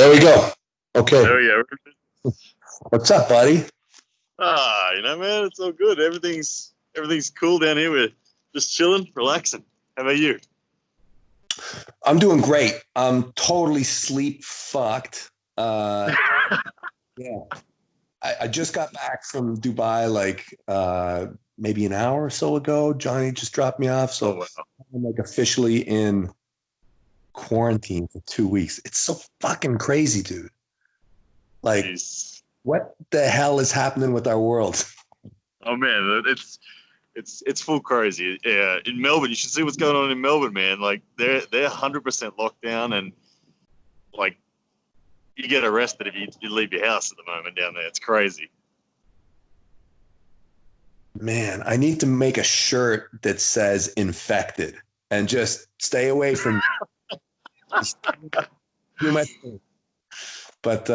There we go. Okay. There we go. What's up, buddy? Man, it's all good. Everything's cool down here. We're just chilling, relaxing. How about you? I'm doing great. I'm totally sleep fucked. Yeah. I just got back from Dubai maybe an hour or so ago. Johnny just dropped me off. So wow. I'm officially in quarantine for 2 weeks. It's so fucking crazy, dude. Jeez. What the hell is happening with our world? Oh man, it's full crazy. Yeah, in Melbourne, you should see what's going on in Melbourne, man. Like they're 100% locked down, and like you get arrested if you leave your house at the moment down there. It's crazy. Man, I need to make a shirt that says infected and just stay away from But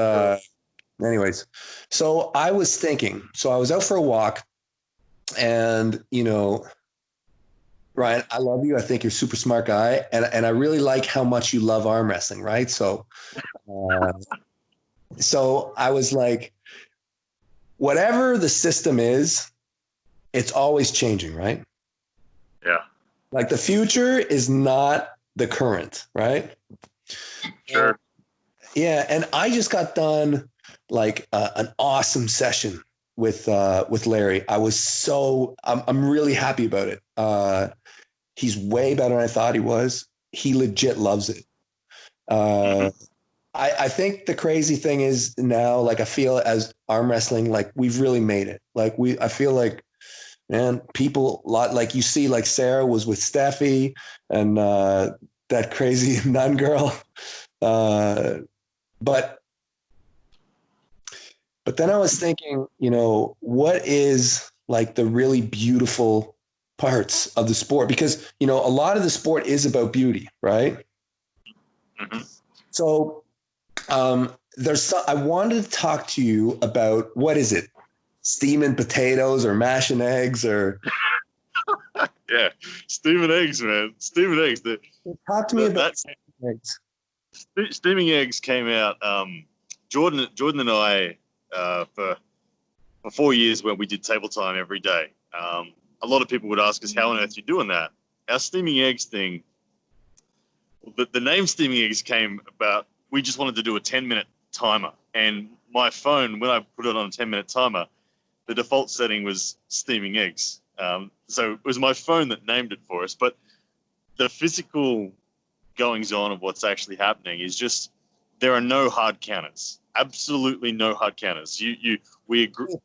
anyways, so I was out for a walk, and Ryan, I love you. I think you're a super smart guy, and I really like how much you love arm wrestling, right? So I was like, whatever the system is, it's always changing, right? Yeah. Like the future is not the current, right? Sure. Yeah, and I just got done an awesome session with Larry. I'm really happy about it. He's way better than I thought he was. He legit loves it. I think the crazy thing is now, I feel as arm wrestling, we've really made it. I feel like, man, people you see, Sarah was with Steffi and that crazy nun girl. But then I was thinking, what is the really beautiful parts of the sport? Because, a lot of the sport is about beauty, right? Mm-hmm. So I wanted to talk to you about, what is it? Steaming potatoes or mashing eggs or... Yeah, steaming eggs, man. Steaming eggs. Talk to me about steaming eggs. Steaming eggs came out. Jordan and I, for 4 years, when we did table time every day. A lot of people would ask us, how on earth are you doing that? Our steaming eggs thing, the name steaming eggs came about, we just wanted to do a 10-minute timer. And my phone, when I put it on a 10-minute timer, the default setting was steaming eggs. So it was my phone that named it for us. But the physical goings on of what's actually happening is just, there are no hard counters. Absolutely no hard counters. We agree.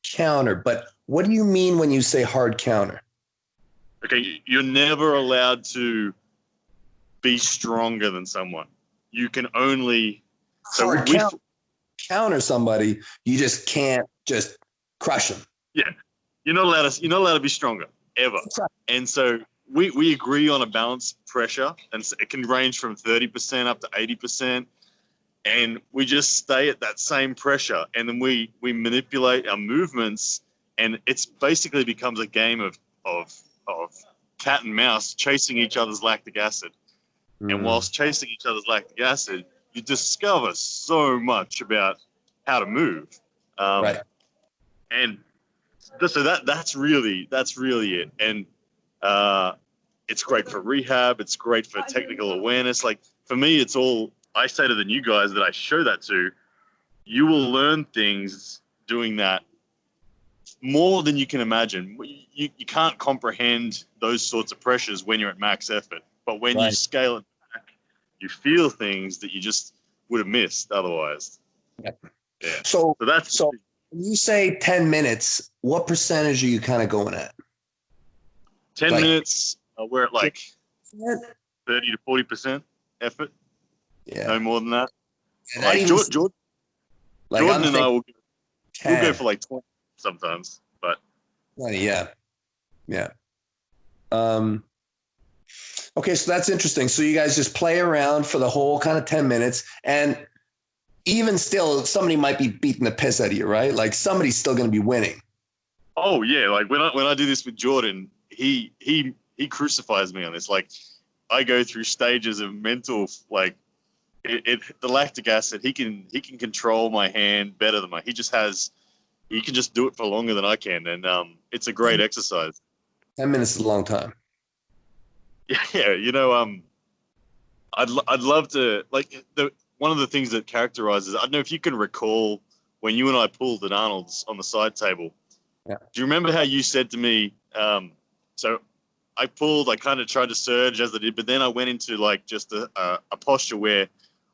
Counter, but what do you mean when you say hard counter? Okay, you're never allowed to be stronger than someone. You can only counter somebody. You just can't just crush them. Yeah, you're not allowed to be stronger ever. And so we agree on a balanced pressure, and it can range from 30% up to 80%. And we just stay at that same pressure, and then we manipulate our movements, and it's basically becomes a game of cat and mouse chasing each other's lactic acid. And whilst chasing each other's lactic acid, you discover so much about how to move. Right. And so that's really it. And it's great for rehab. It's great for technical awareness. Like for me, it's all. I say to the new guys that I show that to, you will learn things doing that more than you can imagine. You can't comprehend those sorts of pressures when you're at max effort. But when you scale it back, you feel things that you just would have missed otherwise. Yeah. So when you say 10 minutes, what percentage are you kind of going at? 10 minutes, we're at 30 to 40% effort. Yeah. No more than that. And Jordan and I will go for 20 sometimes, but 20, yeah. Okay, so that's interesting. So you guys just play around for the whole kind of 10 minutes, and even still, somebody might be beating the piss out of you, right? Like somebody's still going to be winning. Oh yeah, like when I do this with Jordan, he crucifies me on this. Like I go through stages of mental the lactic acid, he can control my hand better than he can just do it for longer than I can, and it's a great exercise. 10 minutes is a long time. Yeah, I'd love to, like, one of the things that characterizes, I don't know if you can recall when you and I pulled at Arnold's on the side table. Yeah. Do you remember how you said to me, so I kind of tried to surge as I did, but then I went into like just a posture where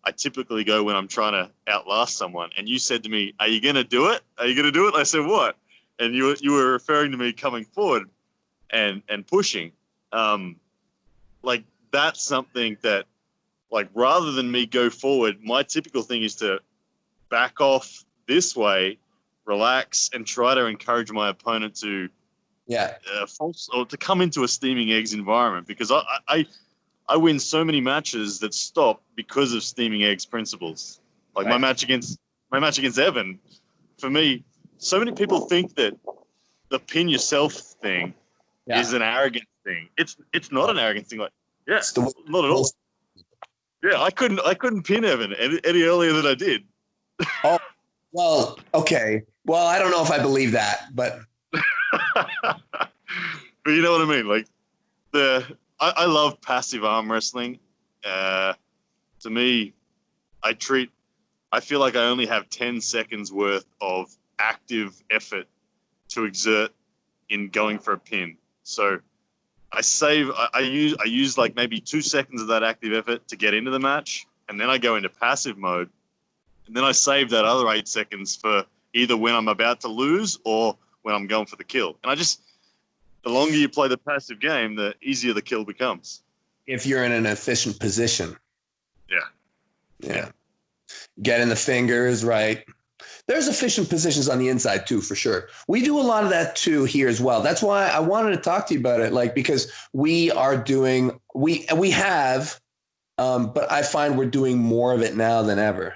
I typically go when I'm trying to outlast someone. And you said to me, "Are you going to do it? Are you going to do it?" I said, "What?" And you were referring to me coming forward and pushing. Like, that's something that, like, rather than me go forward, my typical thing is to back off this way, relax, and try to encourage my opponent to to come into a steaming eggs environment, because I win so many matches that stop because of steaming eggs principles. Like my match against Evan, for me, so many people think that the pin yourself thing is an arrogant thing. It's not an arrogant thing. Like, not at all. Yeah, I couldn't pin Evan any earlier than I did. Oh, well, okay. Well, I don't know if I believe that, but but you know what I mean. Like, I love passive arm wrestling. To me, I feel like I only have 10 seconds worth of active effort to exert in going for a pin. So I use like maybe 2 seconds of that active effort to get into the match, and then I go into passive mode, and then I save that other 8 seconds for either when I'm about to lose or when I'm going for the kill. And the longer you play the passive game, the easier the kill becomes. If you're in an efficient position. Yeah. Get in the fingers, right? There's efficient positions on the inside too, for sure. We do a lot of that too here as well. That's why I wanted to talk to you about it, like, because we have, but I find we're doing more of it now than ever.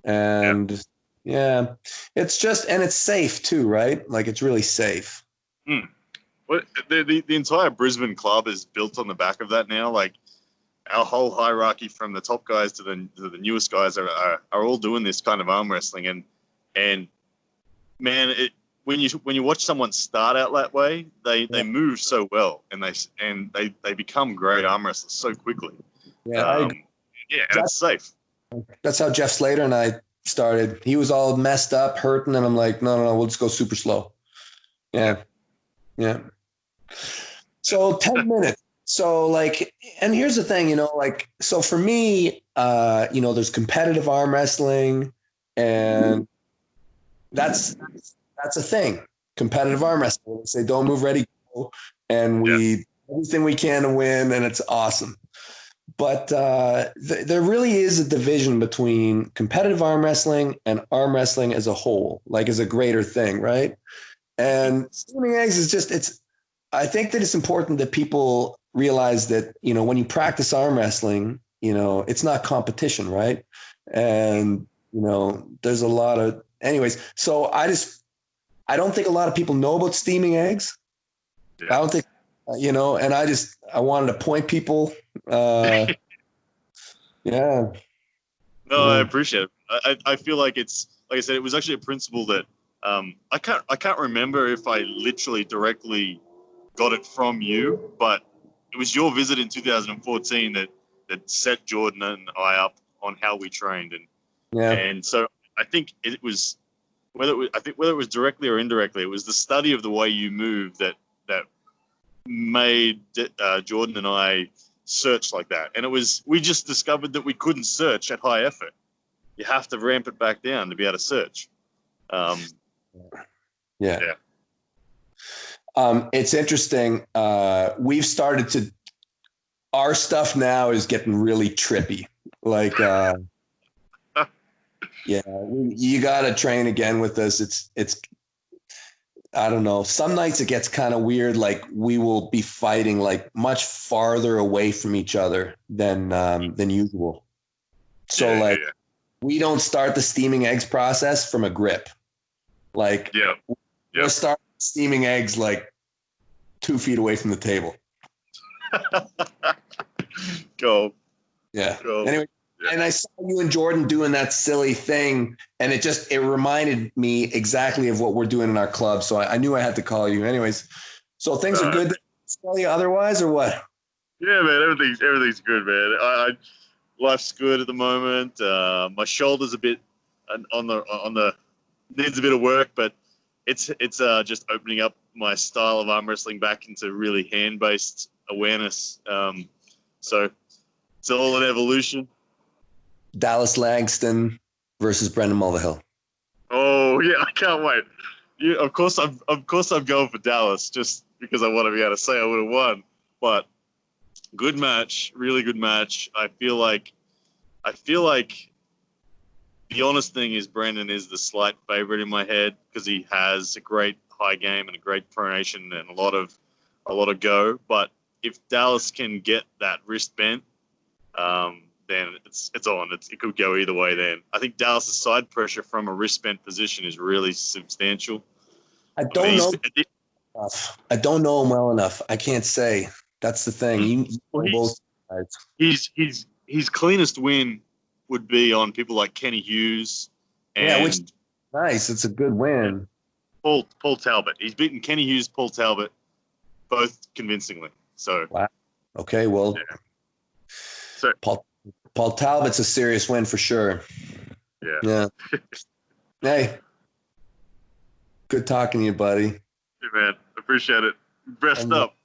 And it's just, and it's safe too, right? Like, it's really safe. Well, the entire Brisbane club is built on the back of that now. Like, our whole hierarchy from the top guys to the newest guys are all doing this kind of arm wrestling, and man, when you watch someone start out that way, they move so well, and they become great arm wrestlers so quickly. And it's safe. That's how Jeff Slater and I started. He was all messed up, hurting, and I'm like, no, we'll just go super slow. Yeah. So 10 minutes. So, like, and here's the thing, like, so for me, there's competitive arm wrestling, and that's a thing. Competitive arm wrestling. They say, don't move, ready, go, and we do everything we can to win, and it's awesome. But there really is a division between competitive arm wrestling and arm wrestling as a whole, like as a greater thing, right? And steaming eggs is I think that it's important that people realize that, when you practice arm wrestling, it's not competition, right? And, there's a lot of, anyways, so I don't think a lot of people know about steaming eggs. I don't think, and I wanted to point people. No, I appreciate it. I feel like it's, like I said, it was actually a principle that I can't remember if I literally directly got it from you, but it was your visit in 2014 that set Jordan and I up on how we trained, and so I think it was whether it was directly or indirectly, it was the study of the way you move that made Jordan and I search like that. And we just discovered that we couldn't search at high effort. You have to ramp it back down to be able to search. It's interesting. We've started our stuff now is getting really trippy. Like, you got to train again with us. It's, I don't know. Some nights it gets kind of weird. Like, we will be fighting like much farther away from each other than usual. So we don't start the steaming eggs process from a grip. Like, we'll start steaming eggs like 2 feet away from the table. Go. Yeah. Go. Anyway, And I saw you and Jordan doing that silly thing, and it reminded me exactly of what we're doing in our club. So I knew I had to call you. Anyways, so things are good. Tell you otherwise, or what? Yeah, man. Everything's good, man. Life's good at the moment. My shoulder's a bit on the needs a bit of work, but it's just opening up my style of arm wrestling back into really hand-based awareness. So it's all an evolution. Dallas Langston versus Brendan Mulvihill. Oh yeah, I can't wait. Yeah, of course I'm going for Dallas just because I want to be able to say I would have won. But good match, really good match. I feel like the honest thing is Brendan is the slight favorite in my head because he has a great high game and a great pronation and a lot of go. But if Dallas can get that wrist bent, then it's on. It could go either way. Then I think Dallas's side pressure from a wrist bent position is really substantial. I don't know. I don't know him well enough. I can't say. That's the thing. You know both sides. His cleanest win would be on people like Kenny Hughes and which nice. It's a good win. Paul Talbot. He's beaten Kenny Hughes, Paul Talbot, both convincingly. So wow. Okay, well, so Paul Talbot's a serious win for sure. Yeah. Hey, good talking to you, buddy. Hey, man. Appreciate it. Rest up.